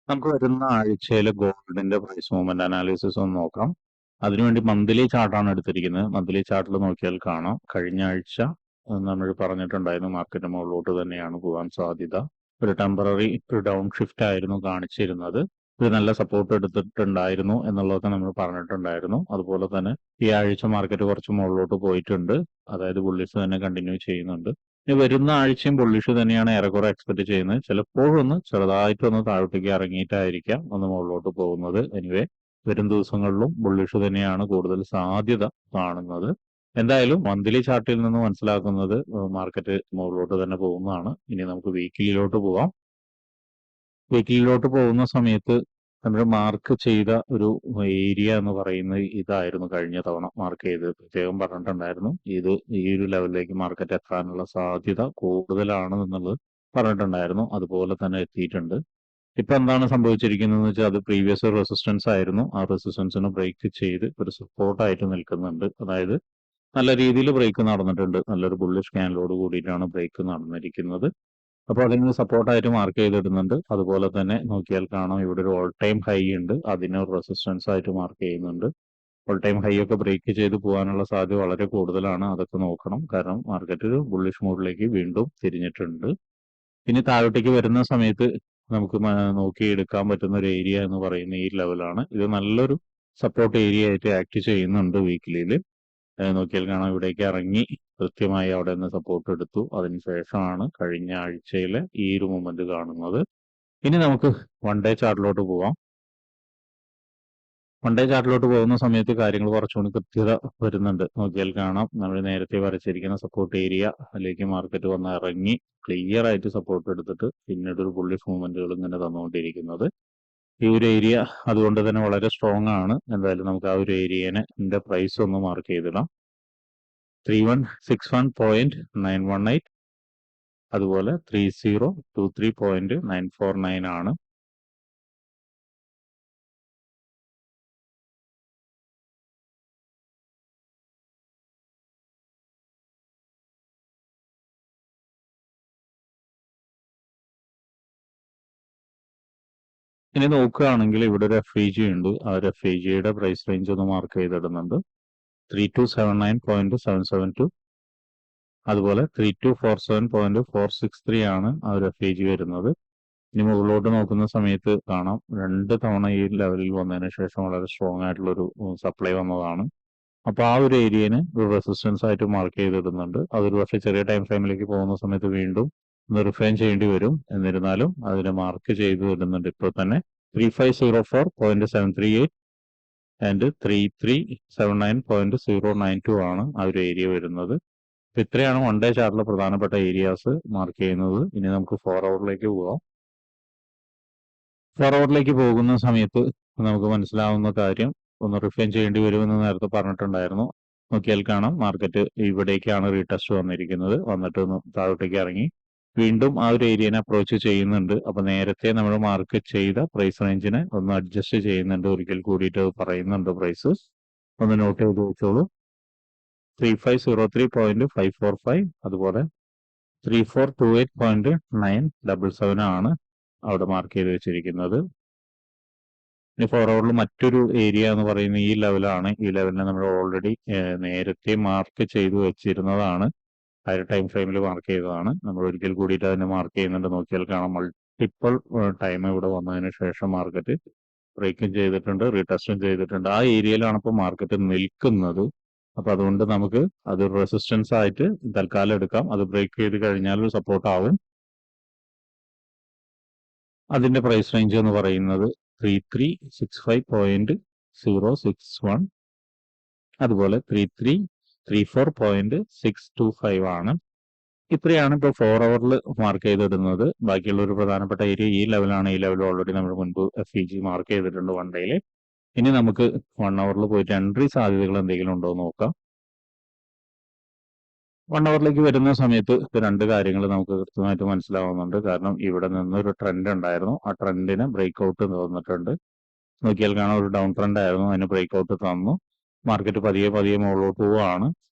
നമുക്ക് വരുന്ന ആഴ്ചയിലെ ഗോൾഡിന്റെ പ്രൈസ് മൂവ്മെന്റ് അനാലിസിസ് ഒന്ന് നോക്കാം. അതിനുവേണ്ടി മന്ത്ലി ചാർട്ടാണ് എടുത്തിരിക്കുന്നത്. മന്ത്ലി ചാർട്ടിൽ നോക്കിയാൽ കാണാം, കഴിഞ്ഞ ആഴ്ച നമ്മൾ പറഞ്ഞിട്ടുണ്ടായിരുന്നു മാർക്കറ്റ് മുകളിലോട്ട് തന്നെയാണ് പോകാൻ സാധ്യത. ഒരു ടെമ്പററി ഡൗൺ ഷിഫ്റ്റ് ആയിരുന്നു കാണിച്ചിരുന്നത്. ഇത് നല്ല സപ്പോർട്ട് എടുത്തിട്ടുണ്ടായിരുന്നു എന്നുള്ളതൊക്കെ നമ്മൾ പറഞ്ഞിട്ടുണ്ടായിരുന്നു. അതുപോലെ തന്നെ ഈ ആഴ്ച മാർക്കറ്റ് കുറച്ച് മുകളിലോട്ട് പോയിട്ടുണ്ട്. അതായത് ബുള്ളിഷ് തന്നെ കണ്ടിന്യൂ ചെയ്യുന്നുണ്ട്. ഇനി വരുന്ന ആഴ്ചയും ബുള്ളിഷ് തന്നെയാണ് ഏറെക്കുറെ എക്സ്പെക്ട് ചെയ്യുന്നത്. ചിലപ്പോഴൊന്ന് ചെറുതായിട്ടൊന്ന് താഴോട്ടേക്ക് ഇറങ്ങിയിട്ടായിരിക്കാം ഒന്ന് മുകളിലോട്ട് പോകുന്നത്. എനിവേ വരും ദിവസങ്ങളിലും ബുള്ളിഷ് തന്നെയാണ് കൂടുതൽ സാധ്യത കാണുന്നത്. എന്തായാലും മന്ത്ലി ചാർട്ടിൽ നിന്ന് മനസ്സിലാക്കുന്നത് മാർക്കറ്റ് മുകളിലോട്ട് തന്നെ പോകുന്നതാണ്. ഇനി നമുക്ക് വീക്കിലിയിലോട്ട് പോവാം. വീക്കിലിയിലോട്ട് പോകുന്ന സമയത്ത് നമ്മൾ മാർക്ക് ചെയ്ത ഒരു ഏരിയ എന്ന് പറയുന്നത് ഇതായിരുന്നു. കഴിഞ്ഞ തവണ മാർക്ക് ചെയ്ത് പ്രത്യേകം പറഞ്ഞിട്ടുണ്ടായിരുന്നു, ഇത് ഈ ഒരു ലെവലിലേക്ക് മാർക്കറ്റ് എത്താനുള്ള സാധ്യത കൂടുതലാണ് എന്നുള്ളത് പറഞ്ഞിട്ടുണ്ടായിരുന്നു. അതുപോലെ തന്നെ എത്തിയിട്ടുണ്ട്. ഇപ്പൊ എന്താണ് സംഭവിച്ചിരിക്കുന്നത് വെച്ചാൽ അത് പ്രീവിയസ് റെസിസ്റ്റൻസ് ആയിരുന്നു. ആ റെസിസ്റ്റൻസിനെ ബ്രേക്ക് ചെയ്ത് ഒരു സപ്പോർട്ടായിട്ട് നിൽക്കുന്നുണ്ട്. അതായത് നല്ല രീതിയിൽ ബ്രേക്ക് നടന്നിട്ടുണ്ട്. നല്ലൊരു ബുള്ളിഷ് ക്യാൻഡിലോട് കൂടിയിട്ടാണ് ബ്രേക്ക് നടന്നിരിക്കുന്നത്. അപ്പോൾ അതിന് സപ്പോർട്ടായിട്ട് മാർക്ക് ചെയ്തിടുന്നുണ്ട്. അതുപോലെ തന്നെ നോക്കിയാൽ കാണാം, ഇവിടെ ഒരു ഓൾ ടൈം ഹൈ ഉണ്ട്, അതിനെ ഒരു റെസിസ്റ്റൻസ് ആയിട്ട് മാർക്ക് ചെയ്യുന്നുണ്ട്. ഓൾ ടൈം ഹൈ ഒക്കെ ബ്രേക്ക് ചെയ്ത് പോകാനുള്ള സാധ്യത വളരെ കൂടുതലാണ്. അതൊക്കെ നോക്കണം, കാരണം മാർക്കറ്റ് ഒരു ബുള്ളിഷ് മൂഡിലേക്ക് വീണ്ടും തിരിഞ്ഞിട്ടുണ്ട്. ഇനി താഴോട്ടേക്ക് വരുന്ന സമയത്ത് നമുക്ക് നോക്കിയെടുക്കാൻ പറ്റുന്ന ഒരു ഏരിയ എന്ന് പറയുന്ന ഈ ലെവലാണ്. ഇത് നല്ലൊരു സപ്പോർട്ട് ഏരിയ ആയിട്ട് ആക്ട് ചെയ്യുന്നുണ്ട് വീക്കിലിയിൽ. നോക്കിയാൽ കാണാം, ഇവിടേക്ക് ഇറങ്ങി കൃത്യമായി അവിടെ നിന്ന് സപ്പോർട്ട് എടുത്തു. അതിനുശേഷമാണ് കഴിഞ്ഞ ആഴ്ചയിലെ ഈ ഒരു മൂവ്മെന്റ് കാണുന്നത്. ഇനി നമുക്ക് വൺ ഡേ ചാർട്ടിലോട്ട് പോവാം. വൺ ഡേ ചാർട്ടിലോട്ട് പോകുന്ന സമയത്ത് കാര്യങ്ങൾ കുറച്ചുകൂടി കൃത്യത വരുന്നുണ്ട്. നോക്കിയാൽ കാണാം, നമ്മൾ നേരത്തെ വരച്ചിരിക്കുന്ന സപ്പോർട്ട് ഏരിയ അതിലേക്ക് മാർക്കറ്റ് വന്ന് ഇറങ്ങി ക്ലിയർ ആയിട്ട് സപ്പോർട്ട് എടുത്തിട്ട് പിന്നീട് ഒരു ബുള്ളിഷ് മൂവ്മെന്റുകൾ ഇങ്ങനെ തന്നുകൊണ്ടിരിക്കുന്നത്. ഈ ഒരു ഏരിയ അതുകൊണ്ട് തന്നെ വളരെ സ്ട്രോങ് ആണ്. എന്തായാലും നമുക്ക് ആ ഒരു ഏരിയനെ പ്രൈസ് ഒന്ന് മാർക്ക് ചെയ്തിടാം. 3161.918, അതുപോലെ 3023.949 ആണ്. ഇനി നോക്കുകയാണെങ്കിൽ ഇവിടെ ഒരു FEG ഉണ്ട്. ആ ഒരു FEGയുടെ പ്രൈസ് റേഞ്ച് ഒന്ന് മാർക്ക് ചെയ്തിടുന്നുണ്ട്. 3279.772, അതുപോലെ 3247.463 ആണ് ആ ഒരു FEG വരുന്നത്. ഇനി മുകളിലോട്ട് നോക്കുന്ന സമയത്ത് കാണാം, 2 തവണ ഈ ലെവലിൽ വന്നതിന് ശേഷം വളരെ സ്ട്രോങ് ആയിട്ടുള്ള ഒരു സപ്ലൈ വന്നതാണ്. അപ്പൊ ആ ഒരു ഏരിയന് ഒരു റെസിസ്റ്റൻസ് ആയിട്ട് മാർക്ക് ചെയ്തിടുന്നുണ്ട്. അതൊരു പക്ഷേ ചെറിയ ടൈം ഫ്രെയിമിലേക്ക് പോകുന്ന സമയത്ത് വീണ്ടും ഒന്ന് റിഫൈൻ ചെയ്യേണ്ടി വരും. എന്നിരുന്നാലും അതിനെ മാർക്ക് ചെയ്ത് ഇടുന്നുണ്ട് ഇപ്പോൾ തന്നെ. 3504.738 ആൻഡ് 3379.092 ആണ് ആ ഒരു ഏരിയ വരുന്നത്. ഇത്രയാണ് വൺ ഡേ ചാർട്ടിലെ പ്രധാനപ്പെട്ട ഏരിയാസ് മാർക്ക് ചെയ്യുന്നത്. ഇനി നമുക്ക് 4 അവറിലേക്ക് പോകാം. 4 അവറിലേക്ക് പോകുന്ന സമയത്ത് നമുക്ക് മനസ്സിലാവുന്ന കാര്യം, ഒന്ന് റിഫൈൻ ചെയ്യേണ്ടി വരുമെന്ന് നേരത്തെ പറഞ്ഞിട്ടുണ്ടായിരുന്നു. നോക്കിയാൽ കാണാം, മാർക്കറ്റ് ഇവിടേക്കാണ് റീടെസ്റ്റ് വന്നിരിക്കുന്നത്. വന്നിട്ട് ഒന്ന് താഴോട്ടേക്ക് ഇറങ്ങി വീണ്ടും ആ ഒരു ഏരിയനെ അപ്രോച്ച് ചെയ്യുന്നുണ്ട്. അപ്പൊ നേരത്തെ നമ്മൾ മാർക്ക് ചെയ്ത പ്രൈസ് റേഞ്ചിനെ ഒന്ന് അഡ്ജസ്റ്റ് ചെയ്യുന്നുണ്ട്. ഒരിക്കൽ കൂടിയിട്ട് പറയുന്നുണ്ട് പ്രൈസ്. ഒന്ന് നോട്ട് ചെയ്ത് വെച്ചോളൂ. 3503.545, അതുപോലെ 3428.977 ആണ് അവിടെ മാർക്ക് ചെയ്ത് വെച്ചിരിക്കുന്നത്. ഇനി 4 അവറിൽ മറ്റൊരു ഏരിയ എന്ന് പറയുന്ന ഈ ലെവലാണ്. ഈ ലെവലിനെ നമ്മൾ ഓൾറെഡി നേരത്തെ മാർക്ക് ചെയ്ത് വെച്ചിരുന്നതാണ്. ആ ഒരു ടൈം ഫ്രെയിമിൽ മാർക്ക് ചെയ്തതാണ്. നമ്മൾ ഒരിക്കൽ കൂടിയിട്ട് അതിനെ മാർക്ക് ചെയ്യുന്നുണ്ട്. നോക്കിയാൽ കാണാം, മൾട്ടിപ്പിൾ ടൈം ഇവിടെ വന്നതിന് ശേഷം മാർക്കറ്റ് ബ്രേക്കും ചെയ്തിട്ടുണ്ട്, റീടെസ്റ്റും ചെയ്തിട്ടുണ്ട്. ആ ഏരിയയിലാണ് ഇപ്പോൾ മാർക്കറ്റ് നിൽക്കുന്നത്. അപ്പൊ അതുകൊണ്ട് നമുക്ക് അത് റെസിസ്റ്റൻസ് ആയിട്ട് തൽക്കാലം എടുക്കാം. അത് ബ്രേക്ക് ചെയ്ത് കഴിഞ്ഞാൽ ഒരു സപ്പോർട്ട് ആവും. അതിന്റെ പ്രൈസ് റേഞ്ച് എന്ന് പറയുന്നത് 3365.061, അതുപോലെ 3334.625 ആണ്. ഇത്രയാണ് ഇപ്പോൾ 4 അവറിൽ മാർക്ക് ചെയ്തിടുന്നത്. ബാക്കിയുള്ള ഒരു പ്രധാനപ്പെട്ട ഏരിയ ഈ ലെവലാണ്. ഈ ലെവൽ ഓൾറെഡി നമ്മൾ മുൻപ് FEG മാർക്ക് ചെയ്തിട്ടുണ്ട് വൺ ഡേയിൽ. ഇനി നമുക്ക് 1 അവറിൽ പോയിട്ട് എൻട്രി സാധ്യതകൾ എന്തെങ്കിലും ഉണ്ടോ എന്ന് നോക്കാം. 1 അവറിലേക്ക് വരുന്ന സമയത്ത് രണ്ട് കാര്യങ്ങൾ നമുക്ക് കൃത്യമായിട്ട് മനസ്സിലാവുന്നുണ്ട്. കാരണം ഇവിടെ നിന്നൊരു ട്രെൻഡ് ഉണ്ടായിരുന്നു. ആ ട്രെൻഡിന് ബ്രേക്ക് ഔട്ട് തന്നിട്ടുണ്ട്. നോക്കിയാൽ കാണാൻ ഒരു ഡൗൺ ട്രെൻഡ് ആയിരുന്നു, അതിന് ബ്രേക്ക് ഔട്ട് തന്നു. മാർക്കറ്റ് പതിയെ പതിയെ മുകളിലോട്ട് പോവുകയാണ്.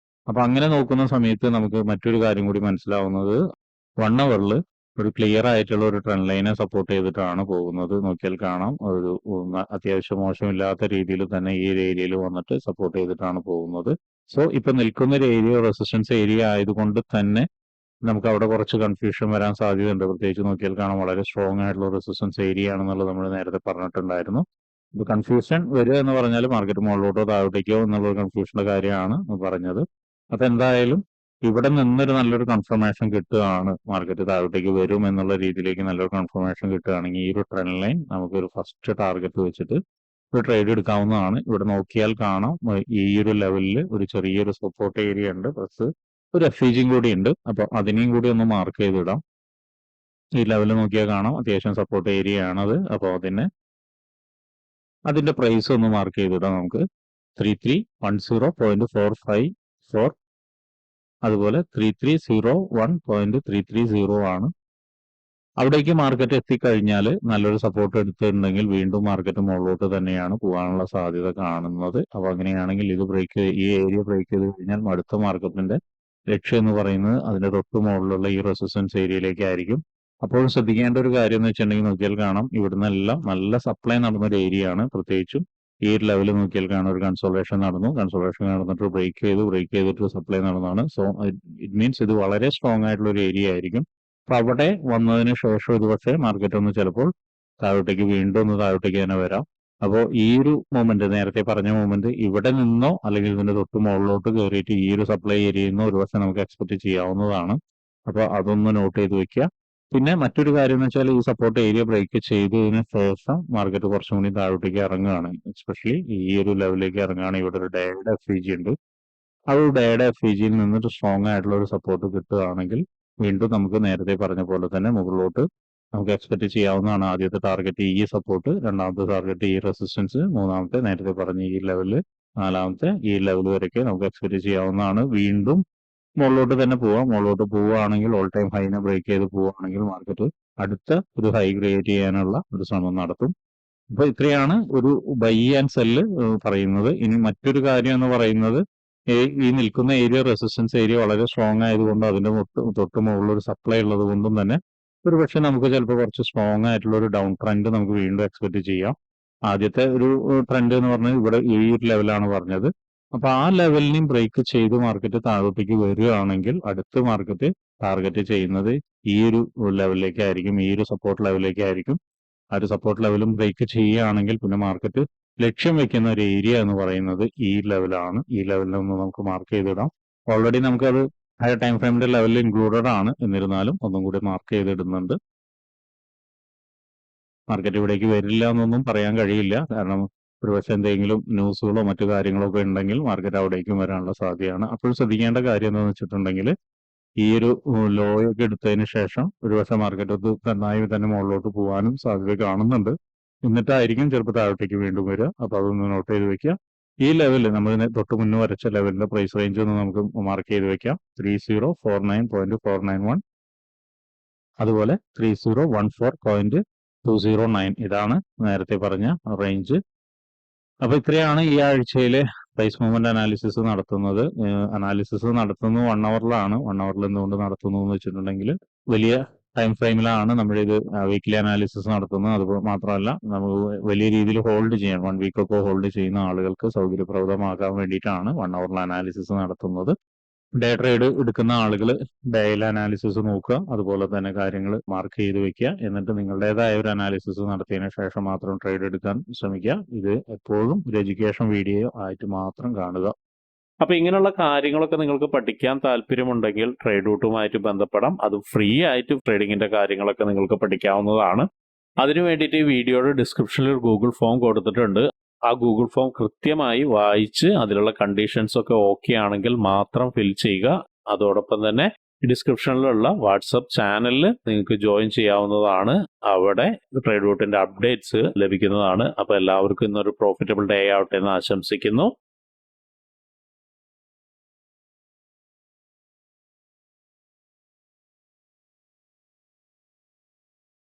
അപ്പൊ അങ്ങനെ നോക്കുന്ന സമയത്ത് നമുക്ക് മറ്റൊരു കാര്യം കൂടി മനസ്സിലാവുന്നത്, 1 അവറിൽ ഒരു ക്ലിയർ ആയിട്ടുള്ള ഒരു ട്രെൻഡ് ലൈനെ സപ്പോർട്ട് ചെയ്തിട്ടാണ് പോകുന്നത്. നോക്കിയാൽ കാണാം ഒരു അത്യാവശ്യം മോശമില്ലാത്ത രീതിയിൽ തന്നെ ഈ ഒരു ഏരിയയിൽ വന്നിട്ട് സപ്പോർട്ട് ചെയ്തിട്ടാണ് പോകുന്നത്. സോ ഇപ്പൊ നിൽക്കുന്ന ഒരു ഏരിയ റെസിസ്റ്റൻസ് ഏരിയ ആയതുകൊണ്ട് തന്നെ നമുക്ക് അവിടെ കുറച്ച് കൺഫ്യൂഷൻ വരാൻ സാധ്യതയുണ്ട്. പ്രത്യേകിച്ച് നോക്കിയാൽ കാണാം വളരെ സ്ട്രോങ് ആയിട്ടുള്ള റെസിസ്റ്റൻസ് ഏരിയ ആണെന്നുള്ളത് നമ്മൾ നേരത്തെ പറഞ്ഞിട്ടുണ്ടായിരുന്നു. ഇപ്പൊ കൺഫ്യൂഷൻ വരിക എന്ന് പറഞ്ഞാൽ മാർക്കറ്റ് മുകളിലോട്ടോ താഴോട്ടേക്കോ എന്നുള്ള കൺഫ്യൂഷന്റെ കാര്യമാണ് പറഞ്ഞത്. അപ്പൊ എന്തായാലും ഇവിടെ നിന്നൊരു നല്ലൊരു കൺഫർമേഷൻ കിട്ടുകയാണ്, മാർക്കറ്റ് താഴോട്ടേക്ക് വരും എന്നുള്ള രീതിയിലേക്ക് നല്ലൊരു കൺഫർമേഷൻ കിട്ടുകയാണെങ്കിൽ ഈ ഒരു ട്രെൻഡ് ലൈൻ നമുക്ക് ഒരു ഫസ്റ്റ് ടാർഗറ്റ് വെച്ചിട്ട് ഒരു ട്രേഡ് എടുക്കാവുന്നതാണ്. ഇവിടെ നോക്കിയാൽ കാണാം ഈ ഒരു ലെവലിൽ ഒരു ചെറിയൊരു സപ്പോർട്ട് ഏരിയ ഉണ്ട്, പ്ലസ് ഒരു എഫ്ഇജിയും കൂടി ഉണ്ട്. അപ്പൊ അതിനെയും കൂടി ഒന്ന് മാർക്ക് ചെയ്തിടാം. ഈ ലെവലിൽ നോക്കിയാൽ കാണാം അത്യാവശ്യം സപ്പോർട്ട് ഏരിയ ആണത്. അപ്പോൾ അതിന്റെ പ്രൈസ് ഒന്ന് മാർക്ക് ചെയ്തിടാം നമുക്ക്. 3310.454, അതുപോലെ 3301.330 ആണ്. അവിടേക്ക് മാർക്കറ്റ് എത്തിക്കഴിഞ്ഞാൽ നല്ലൊരു സപ്പോർട്ട് എടുത്തിട്ടുണ്ടെങ്കിൽ വീണ്ടും മാർക്കറ്റ് മുകളിലോട്ട് തന്നെയാണ് പോകാനുള്ള സാധ്യത കാണുന്നത്. അപ്പൊ അങ്ങനെയാണെങ്കിൽ ഈ ഏരിയ ബ്രേക്ക് ചെയ്ത് കഴിഞ്ഞാൽ അടുത്ത മാർക്കറ്റിന്റെ ലക്ഷ്യം എന്ന് പറയുന്നത് അതിന്റെ തൊട്ട് മുകളിലുള്ള ഈ റെസിസ്റ്റൻസ് ഏരിയയിലേക്കായിരിക്കും. അപ്പോൾ ശ്രദ്ധിക്കേണ്ട ഒരു കാര്യം എന്ന് വെച്ചിട്ടുണ്ടെങ്കിൽ നോക്കിയാൽ കാണാം ഇവിടുന്നെല്ലാം നല്ല സപ്ലൈ നടന്ന ഒരു ഏരിയ ആണ്. പ്രത്യേകിച്ചും ഈ ഒരു ലെവൽ നോക്കിയാൽ കാണാം ഒരു കൺസോൾട്ടേഷൻ നടന്നിട്ട് ബ്രേക്ക് ചെയ്തിട്ട് സപ്ലൈ നടന്നതാണ്. സോ ഇറ്റ് മീൻസ് ഇത് വളരെ സ്ട്രോങ് ആയിട്ടുള്ള ഒരു ഏരിയ ആയിരിക്കും. അപ്പൊ അവിടെ വന്നതിന് ശേഷം ഇത് പക്ഷേ മാർക്കറ്റ് ഒന്ന് ചിലപ്പോൾ വീണ്ടും ഒന്ന് താഴോട്ടേക്ക് തന്നെ വരാം. അപ്പോൾ ഈ ഒരു മൊമെന്റ്, നേരത്തെ പറഞ്ഞ മൊമെന്റ് ഇവിടെ നിന്നോ അല്ലെങ്കിൽ ഇതിന്റെ തൊട്ട് മുകളിലോട്ട് കയറിയിട്ട് ഈ ഒരു സപ്ലൈ ഏരിയയിൽ നിന്നോ ഒരു പക്ഷേ നമുക്ക് എക്സ്പെക്ട് ചെയ്യാവുന്നതാണ്. അപ്പൊ അതൊന്ന് നോട്ട് ചെയ്ത് വെക്കുക. പിന്നെ മറ്റൊരു കാര്യം എന്ന് വെച്ചാൽ ഈ സപ്പോർട്ട് ഏരിയ ബ്രേക്ക് ചെയ്തതിന് ശേഷം മാർക്കറ്റ് കുറച്ചും കൂടി താഴോട്ടേക്ക് ഇറങ്ങുകയാണ്, എസ്പെഷ്യലി ഈ ഒരു ലെവലിലേക്ക് ഇറങ്ങുകയാണ്. ഇവിടെ ഒരു ഡേയുടെ എഫ്ഇജി ഉണ്ട്. ആ ഒരു ഡേയുടെ എഫ്ഇജിയിൽ നിന്നിട്ട് സ്ട്രോങ് ആയിട്ടുള്ള ഒരു സപ്പോർട്ട് കിട്ടുകയാണെങ്കിൽ വീണ്ടും നമുക്ക് നേരത്തെ പറഞ്ഞ പോലെ തന്നെ മുകളിലോട്ട് നമുക്ക് എക്സ്പെക്ട് ചെയ്യാവുന്നതാണ്. ആദ്യത്തെ ടാർഗറ്റ് ഈ സപ്പോർട്ട്, രണ്ടാമത്തെ ടാർഗറ്റ് ഈ റെസിസ്റ്റൻസ്, മൂന്നാമത്തെ നേരത്തെ പറഞ്ഞ ഈ ലെവല്, നാലാമത്തെ ഈ ലെവൽ വരെയൊക്കെ നമുക്ക് എക്സ്പെക്ട് ചെയ്യാവുന്നതാണ്. വീണ്ടും മുകളിലോട്ട് തന്നെ പോവാം. മുകളിലോട്ട് പോവുകയാണെങ്കിൽ ഓൾ ടൈം ഹൈനെ ബ്രേക്ക് ചെയ്ത് പോവുകയാണെങ്കിൽ മാർക്കറ്റ് അടുത്ത ഒരു ഹൈ ക്രിയേറ്റ് ചെയ്യാനുള്ള ഒരു ശ്രമം നടത്തും. അപ്പൊ ഇത്രയാണ് ഒരു ബൈ ആൻഡ് സെല്ല് പറയുന്നത്. ഇനി മറ്റൊരു കാര്യം എന്ന് പറയുന്നത് ഈ നിൽക്കുന്ന ഏരിയ റെസിസ്റ്റൻസ് ഏരിയ വളരെ സ്ട്രോങ് ആയതുകൊണ്ട് അതിന്റെ തൊട്ട് മുകളിൽ ഒരു സപ്ലൈ ഉള്ളത് കൊണ്ടും തന്നെ ഒരു പക്ഷെ നമുക്ക് ചിലപ്പോൾ കുറച്ച് സ്ട്രോങ് ആയിട്ടുള്ള ഒരു ഡൗൺ ട്രെൻഡ് നമുക്ക് വീണ്ടും എക്സ്പെക്ട് ചെയ്യാം. ആദ്യത്തെ ഒരു ട്രെൻഡ് എന്ന് പറഞ്ഞാൽ ഇവിടെ ഈ ഒരു ലെവലാണ് പറഞ്ഞത്. അപ്പൊ ആ ലെവലിനെയും ബ്രേക്ക് ചെയ്ത് മാർക്കറ്റ് താഴോട്ടേക്ക് വരികയാണെങ്കിൽ അടുത്ത മാർക്കറ്റ് ടാർഗറ്റ് ചെയ്യുന്നത് ഈ ഒരു ലെവലിലേക്കായിരിക്കും, ഈ ഒരു സപ്പോർട്ട് ലെവലിലേക്കായിരിക്കും. ആ ഒരു സപ്പോർട്ട് ലെവലും ബ്രേക്ക് ചെയ്യുകയാണെങ്കിൽ പിന്നെ മാർക്കറ്റ് ലക്ഷ്യം വെക്കുന്ന ഒരു ഏരിയ എന്ന് പറയുന്നത് ഈ ലെവലാണ്. ഈ ലെവലിൽ ഒന്ന് നമുക്ക് മാർക്ക് ചെയ്തിടാം. ഓൾറെഡി നമുക്കത് ഹയർ ടൈം ഫ്രെയിമിന്റെ ലെവലിൽ ഇൻക്ലൂഡഡ് ആണ്, എന്നിരുന്നാലും ഒന്നും കൂടി മാർക്ക് ചെയ്തിടുന്നുണ്ട്. മാർക്കറ്റ് ഇവിടേക്ക് വരില്ല എന്നൊന്നും പറയാൻ കഴിയില്ല, കാരണം ഒരുപക്ഷെ എന്തെങ്കിലും ന്യൂസുകളോ മറ്റു കാര്യങ്ങളോ ഒക്കെ ഉണ്ടെങ്കിൽ മാർക്കറ്റ് അവിടേക്കും വരാനുള്ള സാധ്യതയാണ്. അപ്പോൾ ശ്രദ്ധിക്കേണ്ട കാര്യം എന്താണെന്ന് വെച്ചിട്ടുണ്ടെങ്കിൽ ഈ ഒരു ലോയൊക്കെ എടുത്തതിന് ശേഷം ഒരുപക്ഷെ മാർക്കറ്റ് അത് നന്നായി തന്നെ മുകളിലോട്ട് പോകാനും സാധ്യത കാണുന്നുണ്ട്. എന്നിട്ടായിരിക്കും ചിലപ്പോൾ താഴോട്ടേക്ക് വീണ്ടും വരിക. അപ്പൊ അതൊന്ന് നോട്ട് ചെയ്ത് വെക്കുക. ഈ ലെവലിൽ നമ്മൾ തൊട്ട് മുന്നേ വരച്ച ലെവലിന്റെ പ്രൈസ് റേഞ്ച് ഒന്ന് നമുക്ക് മാർക്ക് ചെയ്ത് വെക്കാം. 3049.491, അതുപോലെ 3014.209. ഇതാണ് നേരത്തെ പറഞ്ഞ റേഞ്ച്. അപ്പൊ ഇത്രയാണ് ഈ ആഴ്ചയിലെ പ്രൈസ് മൂവ്മെന്റ് അനാലിസിസ് നടത്തുന്നത്. അനാലിസിസ് നടത്തുന്നത് 1 അവറിലാണ്. 1 അവറിൽ എന്തുകൊണ്ട് നടത്തുന്നു എന്ന് വെച്ചിട്ടുണ്ടെങ്കിൽ വലിയ ടൈം ഫ്രെയിമിലാണ് നമ്മളിത് വീക്ക്ലി അനാലിസിസ് നടത്തുന്നത്. അത് മാത്രമല്ല നമുക്ക് വലിയ രീതിയിൽ ഹോൾഡ് ചെയ്യാൻ 1 വീക്കൊക്കെ ഹോൾഡ് ചെയ്യുന്ന ആളുകൾക്ക് സൗകര്യപ്രദമാകാൻ വേണ്ടിയിട്ടാണ് 1 അവറിൽ അനാലിസിസ് നടത്തുന്നത്. ഡേ ട്രേഡ് എടുക്കുന്ന ആളുകൾ ഡേയിലെ അനാലിസിസ് നോക്കുക, അതുപോലെ തന്നെ കാര്യങ്ങൾ മാർക്ക് ചെയ്ത് വെക്കുക. എന്നിട്ട് നിങ്ങളുടേതായ ഒരു അനാലിസിസ് നടത്തിയതിനു ശേഷം മാത്രം ട്രേഡ് എടുക്കാൻ ശ്രമിക്കുക. ഇത് എപ്പോഴും ഒരു എഡ്യൂക്കേഷൻ വീഡിയോ ആയിട്ട് മാത്രം കാണുക. അപ്പൊ ഇങ്ങനെയുള്ള കാര്യങ്ങളൊക്കെ നിങ്ങൾക്ക് പഠിക്കാൻ താല്പര്യമുണ്ടെങ്കിൽ ട്രേഡ് റൂട്ടുമായിട്ട് ബന്ധപ്പെടാം. അത് ഫ്രീ ആയിട്ട് ട്രേഡിങ്ങിന്റെ കാര്യങ്ങളൊക്കെ നിങ്ങൾക്ക് പഠിക്കാവുന്നതാണ്. അതിനു വേണ്ടിയിട്ട് ഈ വീഡിയോയുടെ ഡിസ്ക്രിപ്ഷനിൽ ഒരു ഗൂഗിൾ ഫോം കൊടുത്തിട്ടുണ്ട്. ആ ഗൂഗിൾ ഫോം കൃത്യമായി വായിച്ച് അതിലുള്ള കണ്ടീഷൻസ് ഒക്കെ ഓക്കെ ആണെങ്കിൽ മാത്രം ഫിൽ ചെയ്യുക. അതോടൊപ്പം തന്നെ ഡിസ്ക്രിപ്ഷനിലുള്ള വാട്സപ്പ് ചാനലിൽ നിങ്ങൾക്ക് ജോയിൻ ചെയ്യാവുന്നതാണ്. അവിടെ ട്രേഡ് റൂട്ടിന്റെ അപ്ഡേറ്റ്സ് ലഭിക്കുന്നതാണ്. അപ്പൊ എല്ലാവർക്കും ഇന്നൊരു പ്രോഫിറ്റബിൾ ഡേ ആവട്ടെ എന്ന് ആശംസിക്കുന്നു.